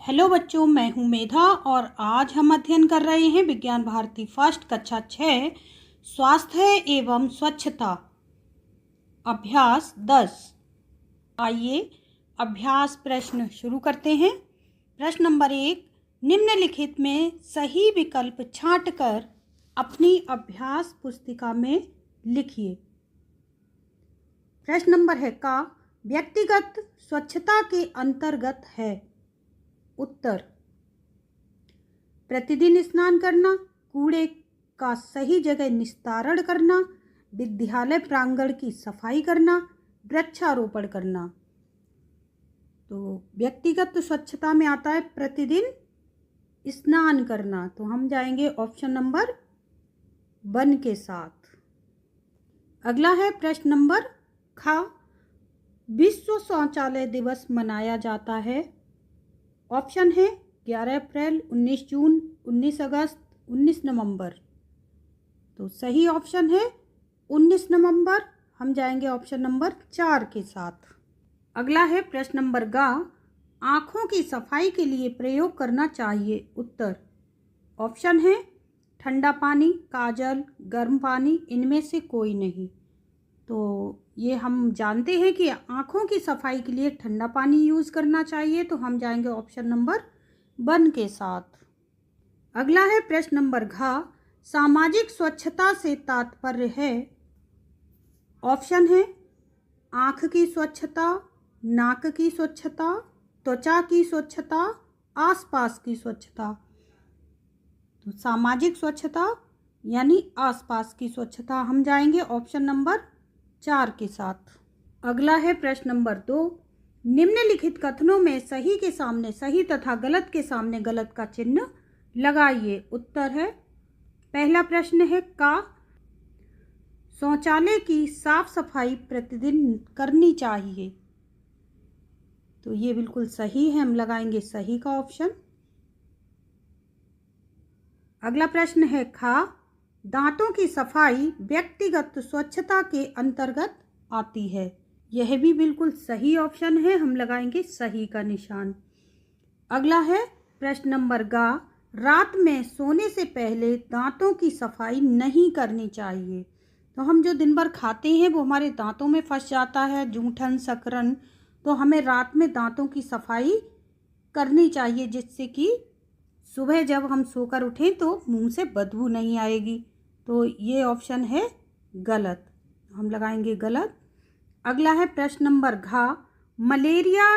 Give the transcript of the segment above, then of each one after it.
Hello बच्चों, मैं हूं मेधा और आज हम अध्ययन कर रहे हैं विज्ञान भारती फर्स्ट कक्षा 6 स्वास्थ्य एवं स्वच्छता अभ्यास 10। आइए अभ्यास प्रश्न शुरू करते हैं। प्रश्न नंबर 1, निम्नलिखित में सही विकल्प छांटकर अपनी अभ्यास पुस्तिका में लिखिए। प्रश्न नंबर है का व्यक्तिगत स्वच्छता के अंतर्गत है। उत्तर, प्रतिदिन स्नान करना, कूड़े का सही जगह निस्तारण करना, विद्यालय प्रांगण की सफाई करना, वृक्षारोपण करना। तो व्यक्तिगत स्वच्छता में आता है प्रतिदिन स्नान करना, तो हम जाएंगे ऑप्शन नंबर 1 के साथ। अगला है प्रश्न नंबर ख, विश्व शौचालय दिवस मनाया जाता है। ऑप्शन है 11 अप्रैल, 19 जून, 19 अगस्त, 19 नवंबर। तो सही ऑप्शन है 19 नवंबर। हम जाएंगे ऑप्शन नंबर 4 के साथ। अगला है प्रश्न नंबर ग, आँखों की सफाई के लिए प्रयोग करना चाहिए। उत्तर, ऑप्शन है ठंडा पानी, काजल, गर्म पानी, इनमें से कोई नहीं। तो ये हम जानते हैं कि आँखों की सफाई के लिए ठंडा पानी यूज़ करना चाहिए, तो हम जाएंगे ऑप्शन नंबर 1 के साथ। अगला है प्रश्न नंबर घ, सामाजिक स्वच्छता से तात्पर्य है। ऑप्शन है आँख की स्वच्छता, नाक की स्वच्छता, त्वचा की स्वच्छता, आसपास की स्वच्छता। तो सामाजिक स्वच्छता यानी आसपास की स्वच्छता। हम जाएंगे ऑप्शन नंबर 4 के साथ। अगला है प्रश्न नंबर 2, निम्नलिखित कथनों में सही के सामने सही तथा गलत के सामने गलत का चिन्ह लगाइए। उत्तर है, पहला प्रश्न है का शौचालय की साफ सफाई प्रतिदिन करनी चाहिए। तो ये बिल्कुल सही है, हम लगाएंगे सही का ऑप्शन। अगला प्रश्न है खा, दांतों की सफाई व्यक्तिगत स्वच्छता के अंतर्गत आती है। यह भी बिल्कुल सही ऑप्शन है, हम लगाएंगे सही का निशान। अगला है प्रश्न नंबर गा, रात में सोने से पहले दांतों की सफाई नहीं करनी चाहिए। तो हम जो दिन भर खाते हैं वो हमारे दांतों में फंस जाता है, जूठन, शकरन। तो हमें रात में दांतों की सफाई करनी चाहिए, जिससे कि सुबह जब हम सोकर उठें तो मुंह से बदबू नहीं आएगी। तो ये ऑप्शन है गलत, हम लगाएंगे गलत। अगला है प्रश्न नंबर घ, मलेरिया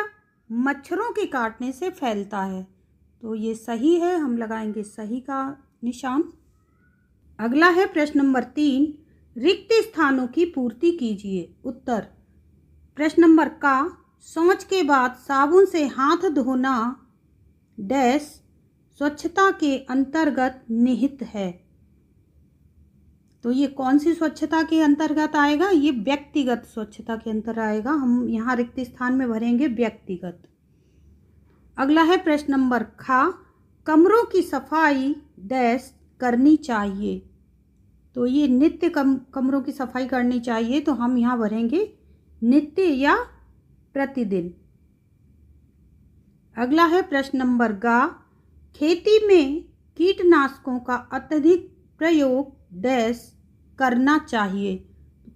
मच्छरों के काटने से फैलता है। तो ये सही है, हम लगाएंगे सही का निशान। अगला है प्रश्न नंबर 3, रिक्त स्थानों की पूर्ति कीजिए। उत्तर, प्रश्न नंबर का शौच के बाद साबुन से हाथ धोना डैश स्वच्छता के अंतर्गत निहित है। तो ये कौन सी स्वच्छता के अंतर्गत आएगा? ये व्यक्तिगत स्वच्छता के अंतर्गत आएगा। हम यहाँ रिक्त स्थान में भरेंगे व्यक्तिगत। अगला है प्रश्न नंबर खा, कमरों की सफाई डैश करनी चाहिए। तो ये नित्य कमरों की सफाई करनी चाहिए, तो हम यहाँ भरेंगे नित्य या प्रतिदिन। अगला है प्रश्न नंबर गा, खेती में कीटनाशकों का अत्यधिक प्रयोग डैश करना चाहिए।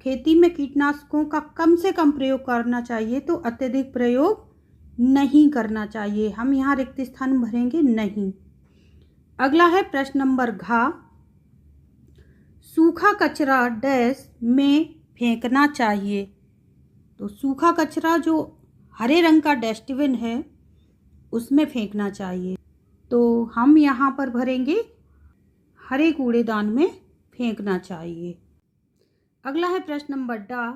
खेती में कीटनाशकों का कम से कम प्रयोग करना चाहिए, तो अत्यधिक प्रयोग नहीं करना चाहिए। हम यहाँ रिक्त स्थान भरेंगे नहीं। अगला है प्रश्न नंबर घा, सूखा कचरा डैश में फेंकना चाहिए। तो सूखा कचरा जो हरे रंग का डस्टबिन है उसमें फेंकना चाहिए, तो हम यहाँ पर भरेंगे हरे कूड़ेदान में फेंकना चाहिए। अगला है प्रश्न नंबर डा,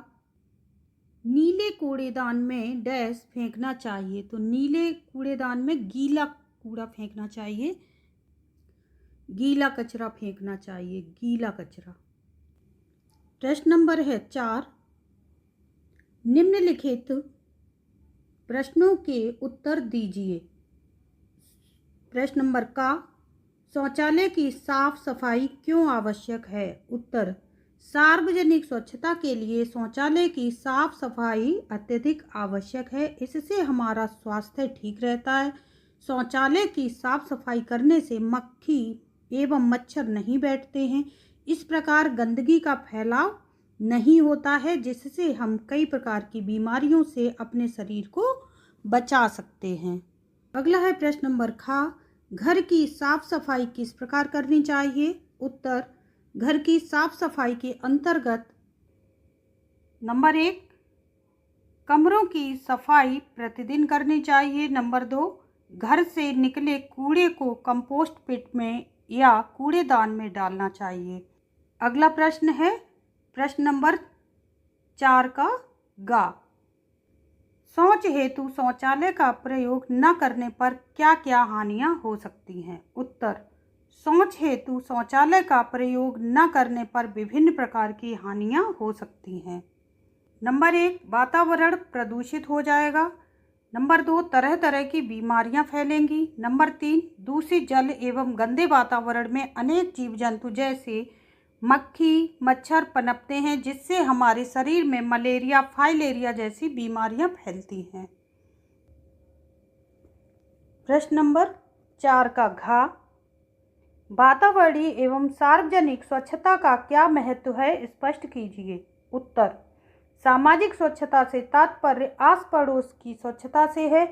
नीले कूड़ेदान में डैश फेंकना चाहिए। तो नीले कूड़ेदान में गीला कूड़ा फेंकना चाहिए, गीला कचरा फेंकना चाहिए, गीला कचरा। प्रश्न नंबर है 4, निम्नलिखित प्रश्नों के उत्तर दीजिए। प्रश्न नंबर का शौचालय की साफ सफाई क्यों आवश्यक है। उत्तर, सार्वजनिक स्वच्छता के लिए शौचालय की साफ सफाई अत्यधिक आवश्यक है। इससे हमारा स्वास्थ्य ठीक रहता है, शौचालय की साफ सफाई करने से मक्खी एवं मच्छर नहीं बैठते हैं। इस प्रकार गंदगी का फैलाव नहीं होता है, जिससे हम कई प्रकार की बीमारियों से अपने शरीर को बचा सकते हैं। अगला है प्रश्न नंबर खा, घर की साफ सफाई किस प्रकार करनी चाहिए? उत्तर, घर की साफ सफाई के अंतर्गत नंबर 1, कमरों की सफाई प्रतिदिन करनी चाहिए। नंबर 2, घर से निकले कूड़े को कंपोस्ट पिट में या कूड़ेदान में डालना चाहिए। अगला प्रश्न है प्रश्न नंबर 4 का गा, शौच हेतु शौचालय का प्रयोग न करने पर क्या क्या हानियां हो सकती हैं? उत्तर, शौच हेतु शौचालय का प्रयोग न करने पर विभिन्न प्रकार की हानियां हो सकती हैं। नंबर 1, वातावरण प्रदूषित हो जाएगा। नंबर 2, तरह तरह की बीमारियां फैलेंगी। नंबर 3, दूषित जल एवं गंदे वातावरण में अनेक जीव जंतु जैसे मक्खी मच्छर पनपते हैं, जिससे हमारे शरीर में मलेरिया फाइलेरिया जैसी बीमारियां फैलती हैं। प्रश्न नंबर 4 का घा, वातावरणीय एवं सार्वजनिक स्वच्छता का क्या महत्व है, स्पष्ट कीजिए। उत्तर, सामाजिक स्वच्छता से तात्पर्य आस पड़ोस की स्वच्छता से है।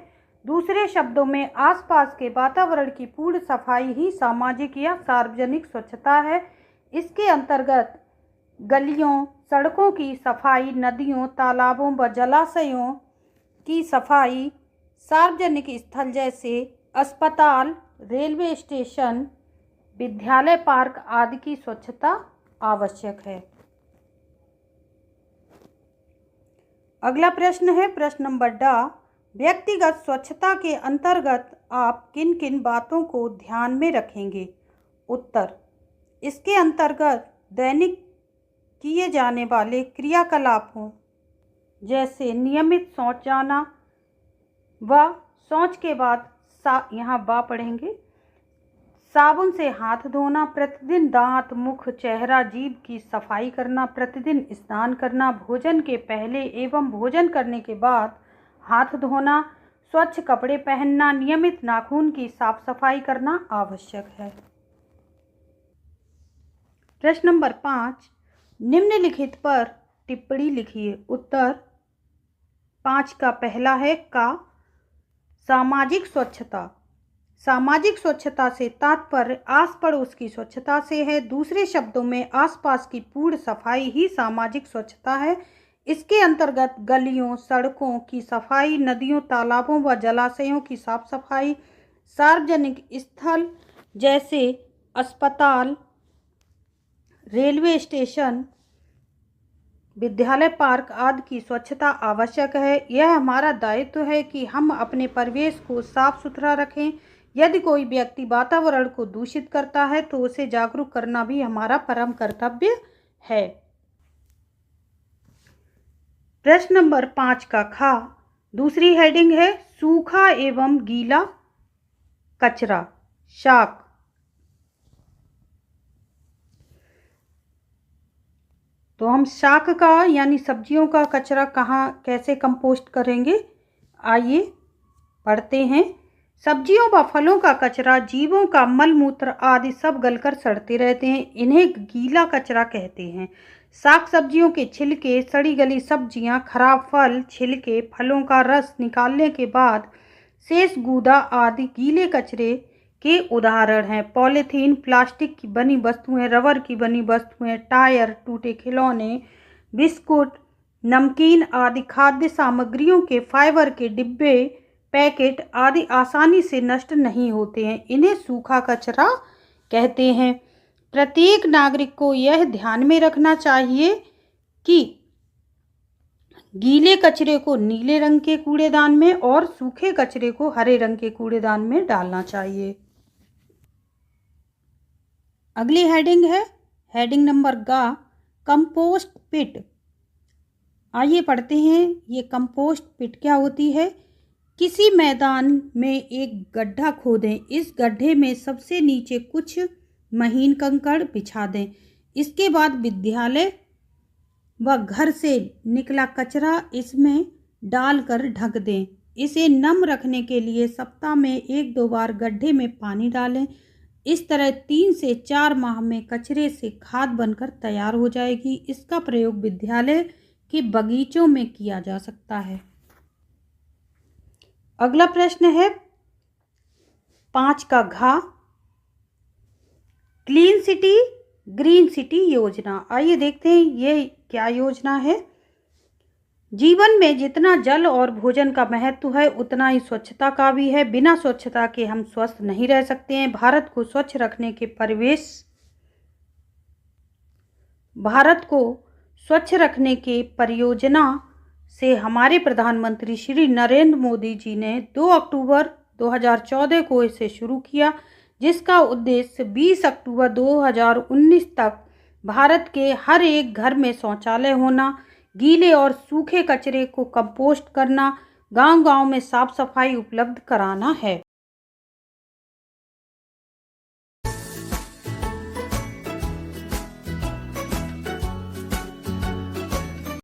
दूसरे शब्दों में आसपास के वातावरण की पूर्ण सफाई ही सामाजिक या सार्वजनिक स्वच्छता है। इसके अंतर्गत गलियों सड़कों की सफाई, नदियों तालाबों व जलाशयों की सफाई, सार्वजनिक स्थल जैसे अस्पताल, रेलवे स्टेशन, विद्यालय, पार्क आदि की स्वच्छता आवश्यक है। अगला प्रश्न है प्रश्न नंबर डा, व्यक्तिगत स्वच्छता के अंतर्गत आप किन किन बातों को ध्यान में रखेंगे? उत्तर, इसके अंतर्गत दैनिक किए जाने वाले क्रियाकलापों जैसे नियमित शौच जाना व शौच के बाद यहाँ बा पढ़ेंगे, साबुन से हाथ धोना, प्रतिदिन दांत मुख चेहरा जीभ की सफाई करना, प्रतिदिन स्नान करना, भोजन के पहले एवं भोजन करने के बाद हाथ धोना, स्वच्छ कपड़े पहनना, नियमित नाखून की साफ सफाई करना आवश्यक है। प्रश्न नंबर 5, निम्नलिखित पर टिप्पणी लिखिए। उत्तर, 5 का पहला है का, सामाजिक स्वच्छता। सामाजिक स्वच्छता से तात्पर्य आस पड़ोस की स्वच्छता से है। दूसरे शब्दों में आसपास की पूर्ण सफाई ही सामाजिक स्वच्छता है। इसके अंतर्गत गलियों सड़कों की सफाई, नदियों तालाबों व जलाशयों की साफ सफाई, सार्वजनिक स्थल जैसे अस्पताल, रेलवे स्टेशन, विद्यालय, पार्क आदि की स्वच्छता आवश्यक है। यह हमारा दायित्व है कि हम अपने परिवेश को साफ सुथरा रखें। यदि कोई व्यक्ति वातावरण को दूषित करता है तो उसे जागरूक करना भी हमारा परम कर्तव्य है। प्रश्न नंबर 5 का खा, दूसरी हेडिंग है सूखा एवं गीला कचरा शाक। तो हम शाक का यानी सब्जियों का कचरा कहाँ कैसे कंपोस्ट करेंगे, आइए पढ़ते हैं। सब्जियों व फलों का कचरा जीवों का मल मूत्र आदि सब गलकर सड़ते रहते हैं, इन्हें गीला कचरा कहते हैं। साग सब्जियों के छिलके, सड़ी गली सब्जियां, खराब फल, छिलके, फलों का रस निकालने के बाद शेष गूदा आदि गीले कचरे के उदाहरण हैं। पॉलीथीन, प्लास्टिक की बनी वस्तुएं, रबर की बनी वस्तुएं, टायर, टूटे खिलौने, बिस्कुट, नमकीन आदि खाद्य सामग्रियों के फाइबर के डिब्बे, पैकेट आदि आसानी से नष्ट नहीं होते हैं, इन्हें सूखा कचरा कहते हैं। प्रत्येक नागरिक को यह ध्यान में रखना चाहिए कि गीले कचरे को नीले रंग के कूड़ेदान में और सूखे कचरे को हरे रंग के कूड़ेदान में डालना चाहिए। अगली हेडिंग है हेडिंग नंबर गा, कंपोस्ट पिट। आइए पढ़ते हैं ये कंपोस्ट पिट क्या होती है। किसी मैदान में एक गड्ढा खोदें, इस गड्ढे में सबसे नीचे कुछ महीन कंकड़ बिछा दें। इसके बाद विद्यालय व घर से निकला कचरा इसमें डालकर ढक दें। इसे नम रखने के लिए सप्ताह में 1-2 बार गड्ढे में पानी डालें। इस तरह 3 से 4 माह में कचरे से खाद बनकर तैयार हो जाएगी। इसका प्रयोग विद्यालय के बगीचों में किया जा सकता है। अगला प्रश्न है 5 का घ, क्लीन सिटी ग्रीन सिटी योजना। आइए देखते हैं ये क्या योजना है। जीवन में जितना जल और भोजन का महत्व है उतना ही स्वच्छता का भी है। बिना स्वच्छता के हम स्वस्थ नहीं रह सकते हैं। भारत को स्वच्छ रखने के परियोजना से हमारे प्रधानमंत्री श्री नरेंद्र मोदी जी ने 2 अक्टूबर 2014 को इसे शुरू किया, जिसका उद्देश्य 20 अक्टूबर 2019 तक भारत के हर एक घर में शौचालय होना, गीले और सूखे कचरे को कंपोस्ट करना, गांव-गांव में साफ सफाई उपलब्ध कराना है।